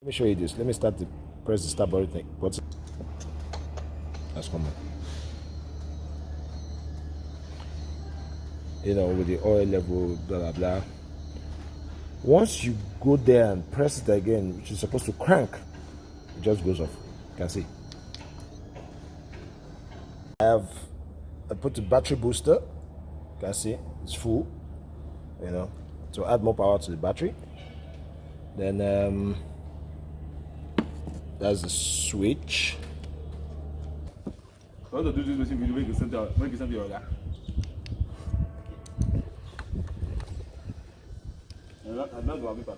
Let me show you this. Let me press the start button thing. That's common. You know, with the oil level, blah blah blah. Once you go there and press it again, which is supposed to crank, it just goes off. You can see. I put the battery booster. You can see it's full. You know, to add more power to the battery. Then that's the switch. I want to do this video when you send your guy. I'm not going to